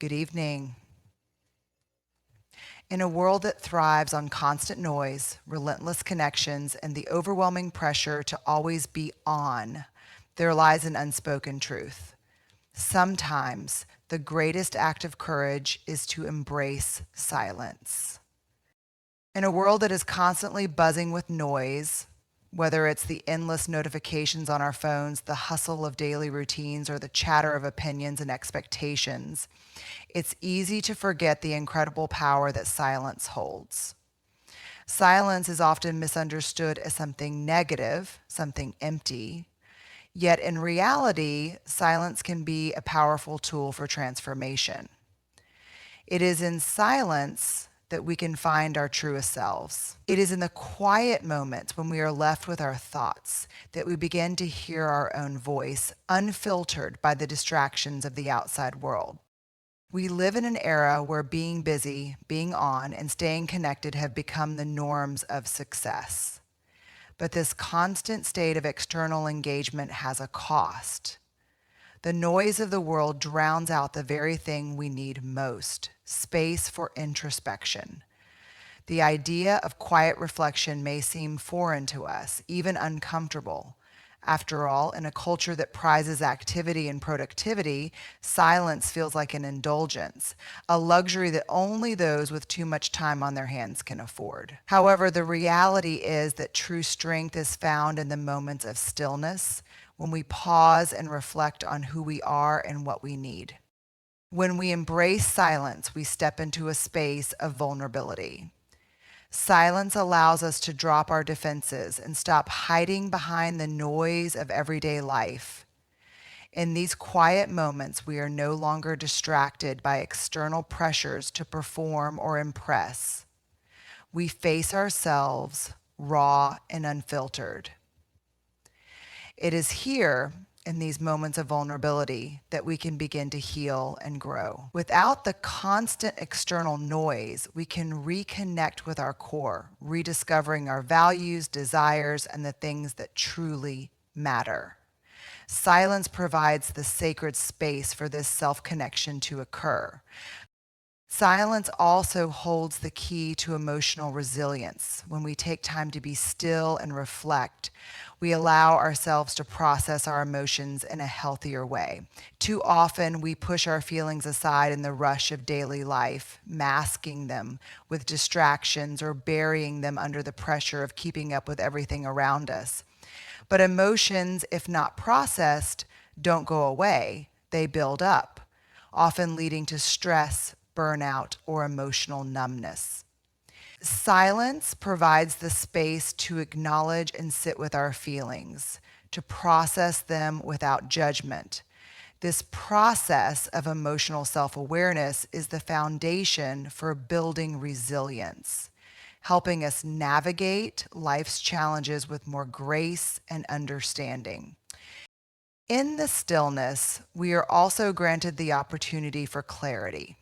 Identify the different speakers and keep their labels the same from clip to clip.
Speaker 1: Good evening. In a world that thrives on constant noise, relentless connections, and the overwhelming pressure to always be on, there lies an unspoken truth. Sometimes the greatest act of courage is to embrace silence. In a world that is constantly buzzing with noise, whether it's the endless notifications on our phones, the hustle of daily routines, or the chatter of opinions and expectations, it's easy to forget the incredible power that silence holds. Silence is often misunderstood as something negative, something empty. Yet in reality, silence can be a powerful tool for transformation. It is in silence that we can find our truest selves. It is in the quiet moments when we are left with our thoughts that we begin to hear our own voice, unfiltered by the distractions of the outside world. We live in an era where being busy, being on, and staying connected have become the norms of success. But this constant state of external engagement has a cost. The noise of the world drowns out the very thing we need most: space for introspection. The idea of quiet reflection may seem foreign to us, even uncomfortable. After all, in a culture that prizes activity and productivity, silence feels like an indulgence, a luxury that only those with too much time on their hands can afford. However, the reality is that true strength is found in the moments of stillness, when we pause and reflect on who we are and what we need. When we embrace silence, we step into a space of vulnerability. Silence allows us to drop our defenses and stop hiding behind the noise of everyday life. In these quiet moments, we are no longer distracted by external pressures to perform or impress. We face ourselves raw and unfiltered. It is here, in these moments of vulnerability, that we can begin to heal and grow. Without the constant external noise, we can reconnect with our core, rediscovering our values, desires, and the things that truly matter. Silence provides the sacred space for this self-connection to occur. Silence also holds the key to emotional resilience. When we take time to be still and reflect, we allow ourselves to process our emotions in a healthier way. Too often, we push our feelings aside in the rush of daily life, masking them with distractions or burying them under the pressure of keeping up with everything around us. But emotions, if not processed, don't go away. They build up, often leading to stress, burnout, or emotional numbness. Silence provides the space to acknowledge and sit with our feelings, to process them without judgment. This process of emotional self-awareness is the foundation for building resilience, helping us navigate life's challenges with more grace and understanding. In the stillness, we are also granted the opportunity for clarity.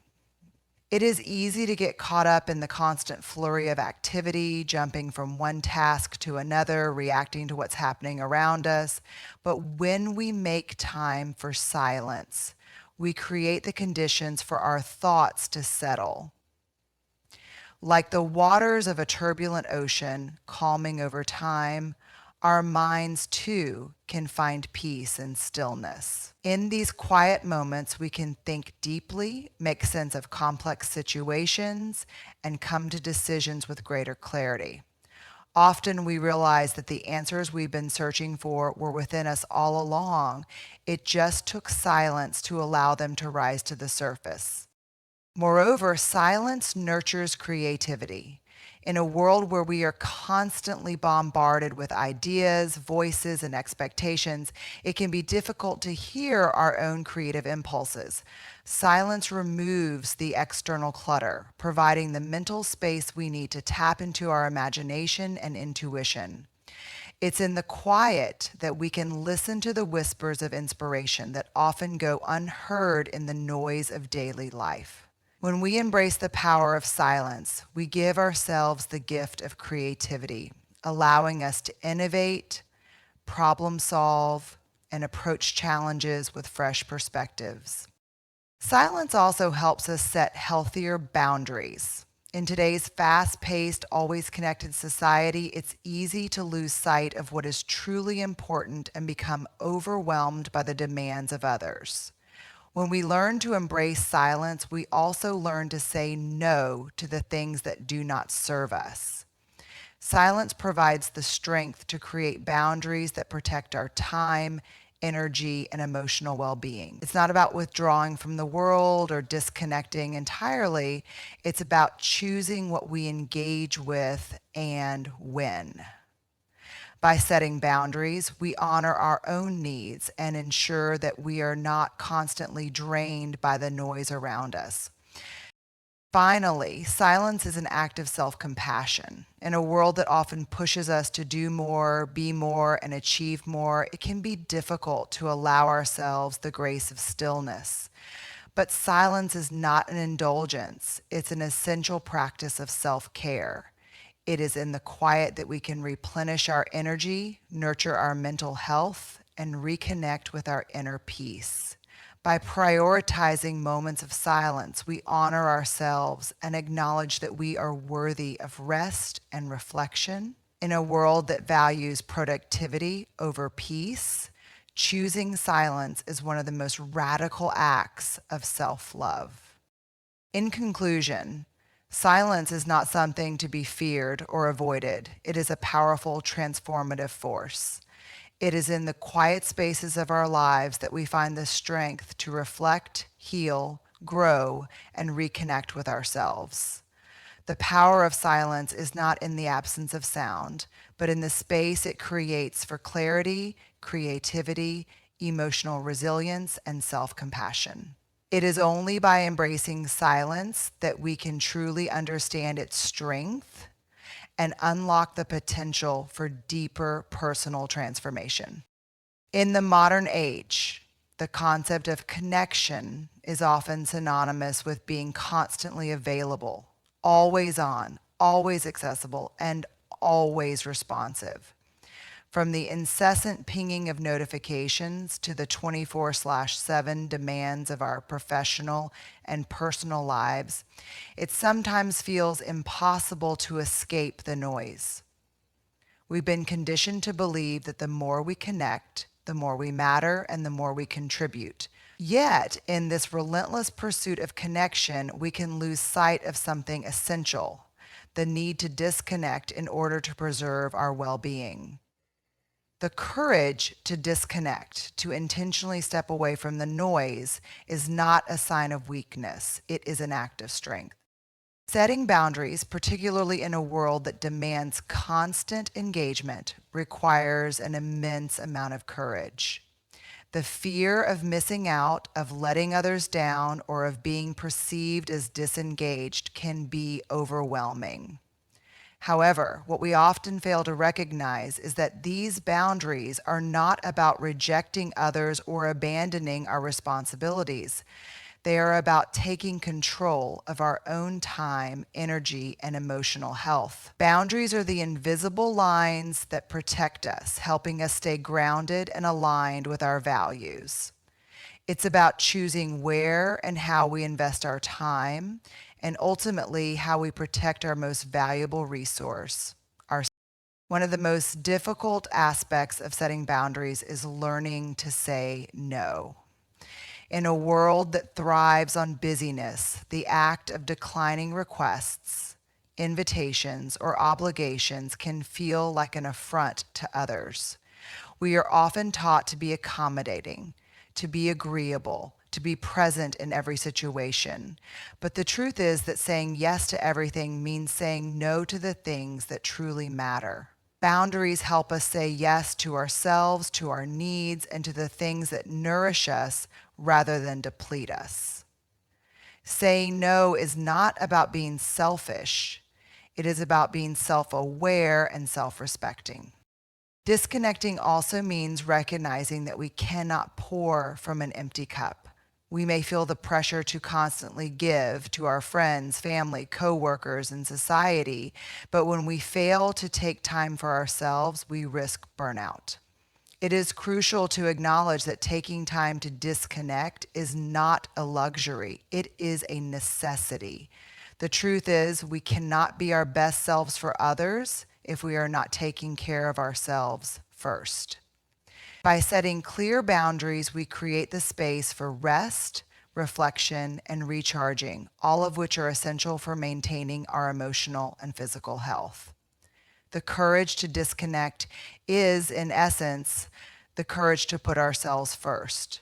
Speaker 1: It is easy to get caught up in the constant flurry of activity, jumping from one task to another, reacting to what's happening around us. But when we make time for silence, we create the conditions for our thoughts to settle. Like the waters of a turbulent ocean, calming over time, our minds too can find peace and stillness. In these quiet moments, we can think deeply, make sense of complex situations, and come to decisions with greater clarity. Often we realize that the answers we've been searching for were within us all along. It just took silence to allow them to rise to the surface. Moreover, silence nurtures creativity. In a world where we are constantly bombarded with ideas, voices, and expectations, it can be difficult to hear our own creative impulses. Silence removes the external clutter, providing the mental space we need to tap into our imagination and intuition. It's in the quiet that we can listen to the whispers of inspiration that often go unheard in the noise of daily life. When we embrace the power of silence, we give ourselves the gift of creativity, allowing us to innovate, problem solve, and approach challenges with fresh perspectives. Silence also helps us set healthier boundaries. In today's fast paced, always connected society, it's easy to lose sight of what is truly important and become overwhelmed by the demands of others. When we learn to embrace silence, we also learn to say no to the things that do not serve us. Silence provides the strength to create boundaries that protect our time, energy, and emotional well being. It's not about withdrawing from the world or disconnecting entirely. It's about choosing what we engage with and when. By setting boundaries, we honor our own needs and ensure that we are not constantly drained by the noise around us. Finally, silence is an act of self compassion. In a world that often pushes us to do more, be more, and achieve more, it can be difficult to allow ourselves the grace of stillness. But silence is not an indulgence, it's an essential practice of self care. It is in the quiet that we can replenish our energy, nurture our mental health, and reconnect with our inner peace. By prioritizing moments of silence, we honor ourselves and acknowledge that we are worthy of rest and reflection. In a world that values productivity over peace, choosing silence is one of the most radical acts of self-love. In conclusion, silence is not something to be feared or avoided. It is a powerful, transformative force. It is in the quiet spaces of our lives that we find the strength to reflect, heal, grow, and reconnect with ourselves. The power of silence is not in the absence of sound, but in the space it creates for clarity, creativity, emotional resilience, and self-compassion. It is only by embracing silence that we can truly understand its strength and unlock the potential for deeper personal transformation. In the modern age, the concept of connection is often synonymous with being constantly available, always on, always accessible, and always responsive. From the incessant pinging of notifications to the 24/7 demands of our professional and personal lives, it sometimes feels impossible to escape the noise. We've been conditioned to believe that the more we connect, the more we matter and the more we contribute. Yet, in this relentless pursuit of connection, we can lose sight of something essential: the need to disconnect in order to preserve our well-being. The courage to disconnect, to intentionally step away from the noise, is not a sign of weakness. It is an act of strength. Setting boundaries, particularly in a world that demands constant engagement, requires an immense amount of courage. The fear of missing out, of letting others down, or of being perceived as disengaged can be overwhelming. However, what we often fail to recognize is that these boundaries are not about rejecting others or abandoning our responsibilities. They are about taking control of our own time, energy, and emotional health. Boundaries are the invisible lines that protect us, helping us stay grounded and aligned with our values. It's about choosing where and how we invest our time, and ultimately how we protect our most valuable resource, our. One of the most difficult aspects of setting boundaries is learning to say no. In a world that thrives on busyness, the act of declining requests, invitations, or obligations can feel like an affront to others. We are often taught to be accommodating, to be agreeable, to be present in every situation. But the truth is that saying yes to everything means saying no to the things that truly matter. Boundaries help us say yes to ourselves, to our needs, and to the things that nourish us rather than deplete us. Saying no is not about being selfish. It is about being self-aware and self-respecting. Disconnecting also means recognizing that we cannot pour from an empty cup. We may feel the pressure to constantly give to our friends, family, coworkers, and society, but when we fail to take time for ourselves, we risk burnout. It is crucial to acknowledge that taking time to disconnect is not a luxury. It is a necessity. The truth is, we cannot be our best selves for others if we are not taking care of ourselves first. By setting clear boundaries, we create the space for rest, reflection, and recharging, all of which are essential for maintaining our emotional and physical health. The courage to disconnect is, in essence, the courage to put ourselves first.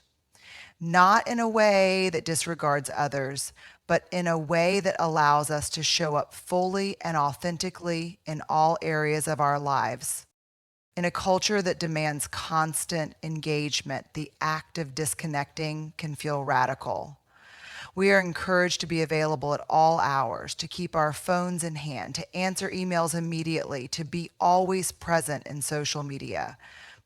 Speaker 1: Not in a way that disregards others, but in a way that allows us to show up fully and authentically in all areas of our lives. In a culture that demands constant engagement, the act of disconnecting can feel radical. We are encouraged to be available at all hours, to keep our phones in hand, to answer emails immediately, to be always present in social media.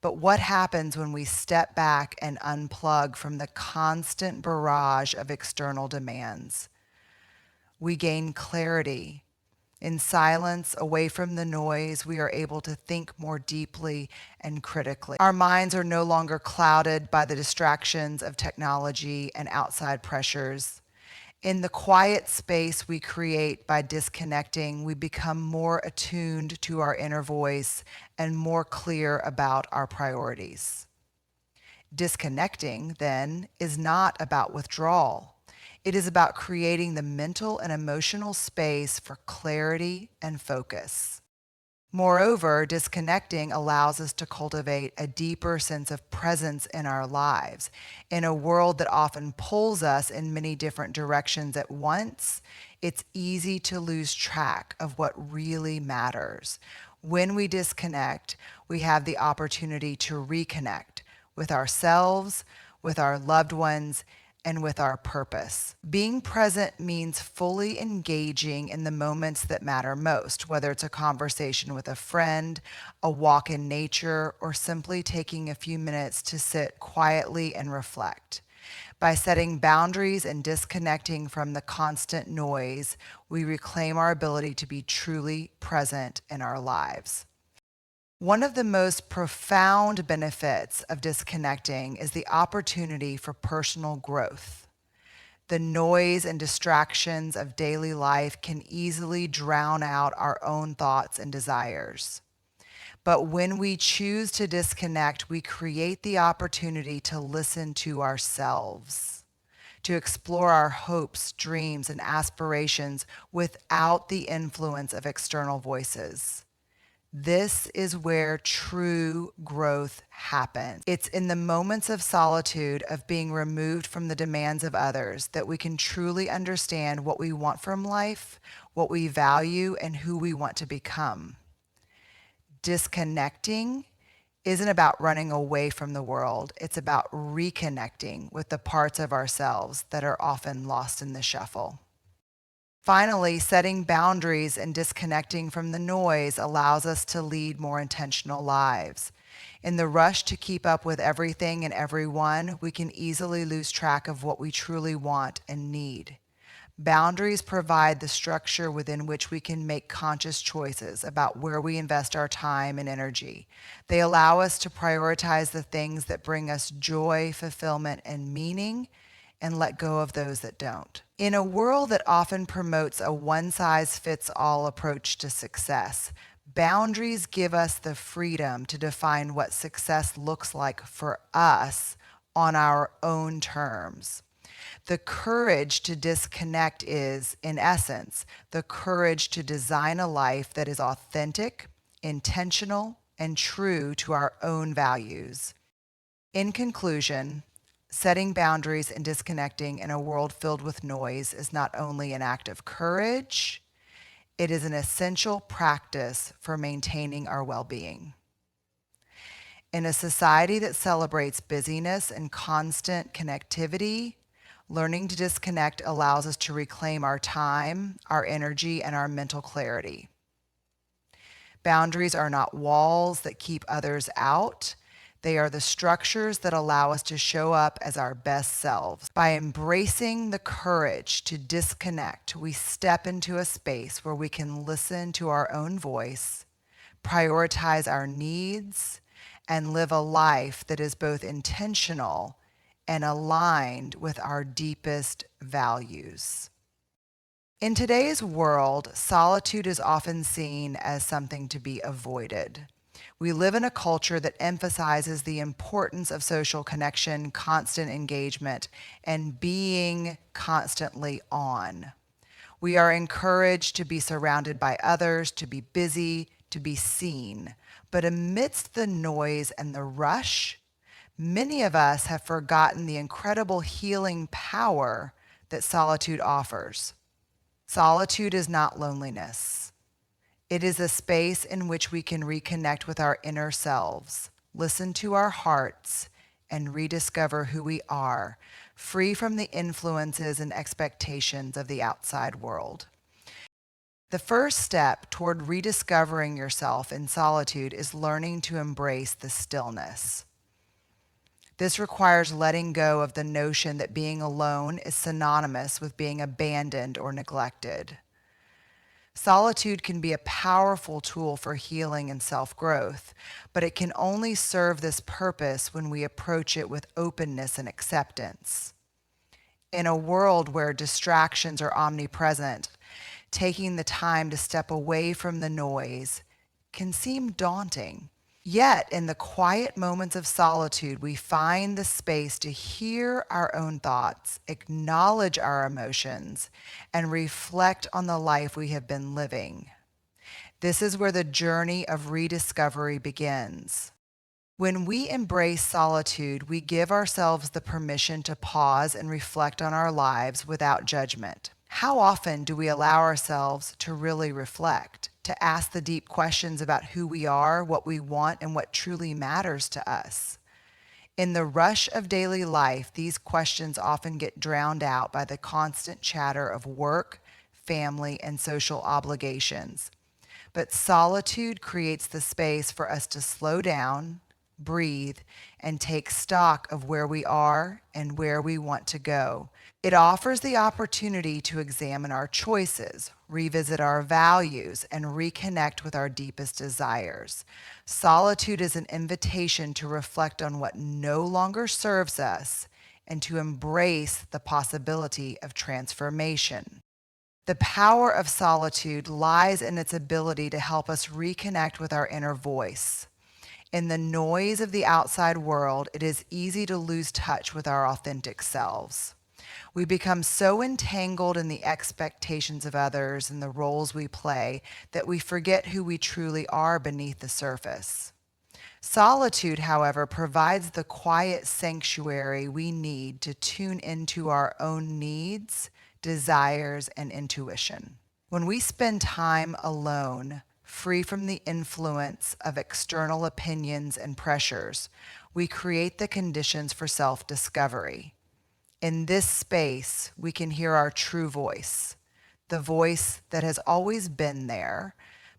Speaker 1: But what happens when we step back and unplug from the constant barrage of external demands? We gain clarity. In silence, away from the noise, we are able to think more deeply and critically. Our minds are no longer clouded by the distractions of technology and outside pressures. In the quiet space we create by disconnecting, we become more attuned to our inner voice and more clear about our priorities. Disconnecting, then, is not about withdrawal. It is about creating the mental and emotional space for clarity and focus. Moreover, disconnecting allows us to cultivate a deeper sense of presence in our lives. In a world that often pulls us in many different directions at once, it's easy to lose track of what really matters. When we disconnect, we have the opportunity to reconnect with ourselves, with our loved ones, and with our purpose. Being present means fully engaging in the moments that matter most, whether it's a conversation with a friend, a walk in nature, or simply taking a few minutes to sit quietly and reflect. By setting boundaries and disconnecting from the constant noise, we reclaim our ability to be truly present in our lives. One of the most profound benefits of disconnecting is the opportunity for personal growth. The noise and distractions of daily life can easily drown out our own thoughts and desires. But when we choose to disconnect, we create the opportunity to listen to ourselves, to explore our hopes, dreams, and aspirations without the influence of external voices. This is where true growth happens. It's in the moments of solitude, of being removed from the demands of others, that we can truly understand what we want from life, what we value, and who we want to become. Disconnecting isn't about running away from the world. It's about reconnecting with the parts of ourselves that are often lost in the shuffle. Finally, setting boundaries and disconnecting from the noise allows us to lead more intentional lives. In the rush to keep up with everything and everyone, we can easily lose track of what we truly want and need. Boundaries provide the structure within which we can make conscious choices about where we invest our time and energy. They allow us to prioritize the things that bring us joy, fulfillment, and meaning, and let go of those that don't. In a world that often promotes a one-size-fits-all approach to success, boundaries give us the freedom to define what success looks like for us on our own terms. The courage to disconnect is, in essence, the courage to design a life that is authentic, intentional, and true to our own values. In conclusion, setting boundaries and disconnecting in a world filled with noise is not only an act of courage, it is an essential practice for maintaining our well-being. In a society that celebrates busyness and constant connectivity, learning to disconnect allows us to reclaim our time, our energy, and our mental clarity. Boundaries are not walls that keep others out. They are the structures that allow us to show up as our best selves. By embracing the courage to disconnect, we step into a space where we can listen to our own voice, prioritize our needs, and live a life that is both intentional and aligned with our deepest values. In today's world, solitude is often seen as something to be avoided. We live in a culture that emphasizes the importance of social connection, constant engagement, and being constantly on. We are encouraged to be surrounded by others, to be busy, to be seen. But amidst the noise and the rush, many of us have forgotten the incredible healing power that solitude offers. Solitude is not loneliness. It is a space in which we can reconnect with our inner selves, listen to our hearts, and rediscover who we are, free from the influences and expectations of the outside world. The first step toward rediscovering yourself in solitude is learning to embrace the stillness. This requires letting go of the notion that being alone is synonymous with being abandoned or neglected. Solitude can be a powerful tool for healing and self-growth, but it can only serve this purpose when we approach it with openness and acceptance. In a world where distractions are omnipresent, taking the time to step away from the noise can seem daunting. Yet, in the quiet moments of solitude, we find the space to hear our own thoughts, acknowledge our emotions, and reflect on the life we have been living. This is where the journey of rediscovery begins. When we embrace solitude, we give ourselves the permission to pause and reflect on our lives without judgment. How often do we allow ourselves to really reflect, to ask the deep questions about who we are, what we want, and what truly matters to us? In the rush of daily life, these questions often get drowned out by the constant chatter of work, family, and social obligations. But solitude creates the space for us to slow down, breathe, and take stock of where we are and where we want to go. It offers the opportunity to examine our choices, revisit our values, and reconnect with our deepest desires. Solitude is an invitation to reflect on what no longer serves us and to embrace the possibility of transformation. The power of solitude lies in its ability to help us reconnect with our inner voice. In the noise of the outside world, it is easy to lose touch with our authentic selves. We become so entangled in the expectations of others and the roles we play that we forget who we truly are beneath the surface. Solitude, however, provides the quiet sanctuary we need to tune into our own needs, desires, and intuition. When we spend time alone, free from the influence of external opinions and pressures, we create the conditions for self-discovery. In this space, we can hear our true voice, the voice that has always been there,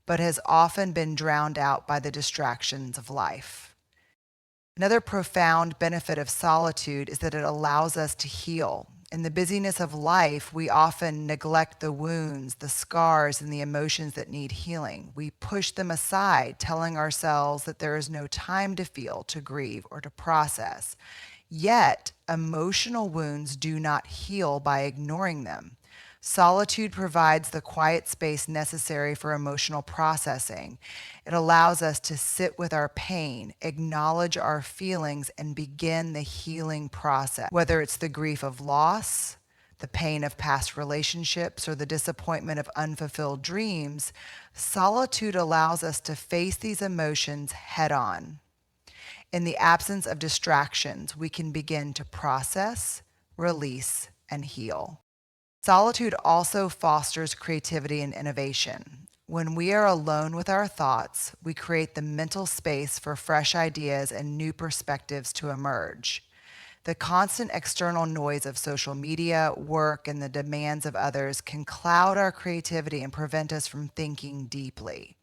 Speaker 1: but has often been drowned out by the distractions of life. Another profound benefit of solitude is that it allows us to heal. In the busyness of life, we often neglect the wounds, the scars, and the emotions that need healing. We push them aside, telling ourselves that there is no time to feel, to grieve, or to process. Yet, emotional wounds do not heal by ignoring them. Solitude provides the quiet space necessary for emotional processing. It allows us to sit with our pain, acknowledge our feelings, and begin the healing process. Whether it's the grief of loss, the pain of past relationships, or the disappointment of unfulfilled dreams, solitude allows us to face these emotions head on. In the absence of distractions, we can begin to process, release, and heal. Solitude also fosters creativity and innovation. When we are alone with our thoughts, we create the mental space for fresh ideas and new perspectives to emerge. The constant external noise of social media, work, and the demands of others can cloud our creativity and prevent us from thinking deeply.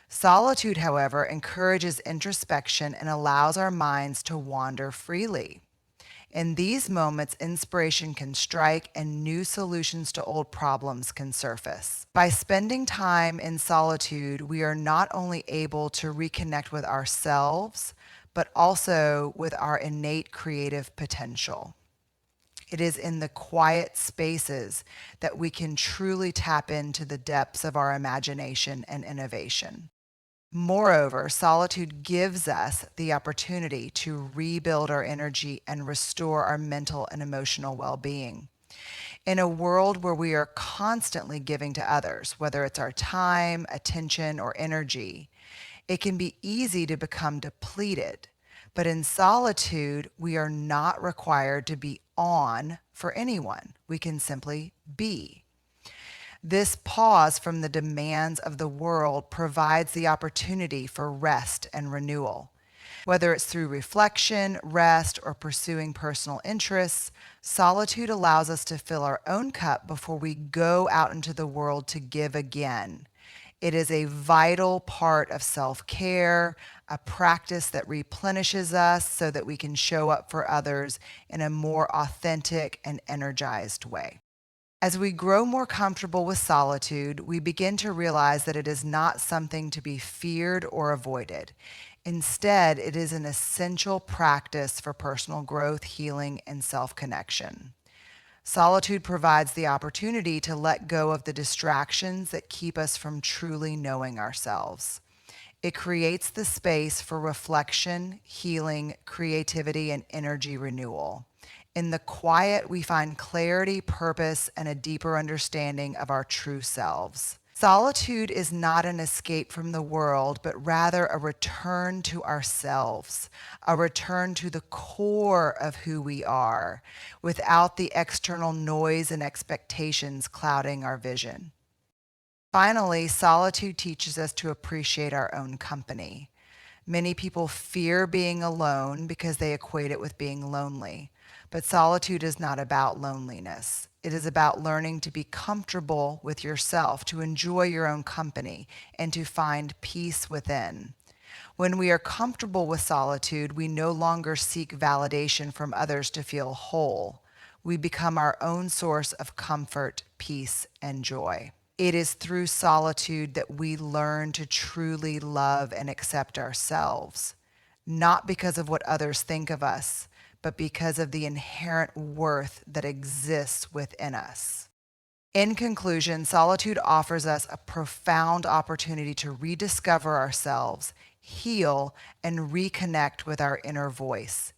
Speaker 1: Solitude, however, encourages introspection and allows our minds to wander freely. In these moments, inspiration can strike and new solutions to old problems can surface. By spending time in solitude, we are not only able to reconnect with ourselves, but also with our innate creative potential. It is in the quiet spaces that we can truly tap into the depths of our imagination and innovation. Moreover, solitude gives us the opportunity to rebuild our energy and restore our mental and emotional well being. In a world where we are constantly giving to others, whether it's our time, attention, or energy, it can be easy to become depleted. But in solitude, we are not required to be on for anyone. We can simply be. This pause from the demands of the world provides the opportunity for rest and renewal. Whether it's through reflection, rest, or pursuing personal interests, solitude allows us to fill our own cup before we go out into the world to give again. It is a vital part of self-care, a practice that replenishes us so that we can show up for others in a more authentic and energized way. As we grow more comfortable with solitude, we begin to realize that it is not something to be feared or avoided. Instead, it is an essential practice for personal growth, healing, and self-connection. Solitude provides the opportunity to let go of the distractions that keep us from truly knowing ourselves. It creates the space for reflection, healing, creativity, and energy renewal. In the quiet, we find clarity, purpose, and a deeper understanding of our true selves. Solitude is not an escape from the world, but rather a return to ourselves, a return to the core of who we are, without the external noise and expectations clouding our vision. Finally, solitude teaches us to appreciate our own company. Many people fear being alone because they equate it with being lonely. But solitude is not about loneliness. It is about learning to be comfortable with yourself, to enjoy your own company, and to find peace within. When we are comfortable with solitude, we no longer seek validation from others to feel whole. We become our own source of comfort, peace, and joy. It is through solitude that we learn to truly love and accept ourselves, not because of what others think of us, but because of the inherent worth that exists within us. In conclusion, solitude offers us a profound opportunity to rediscover ourselves, heal, and reconnect with our inner voice.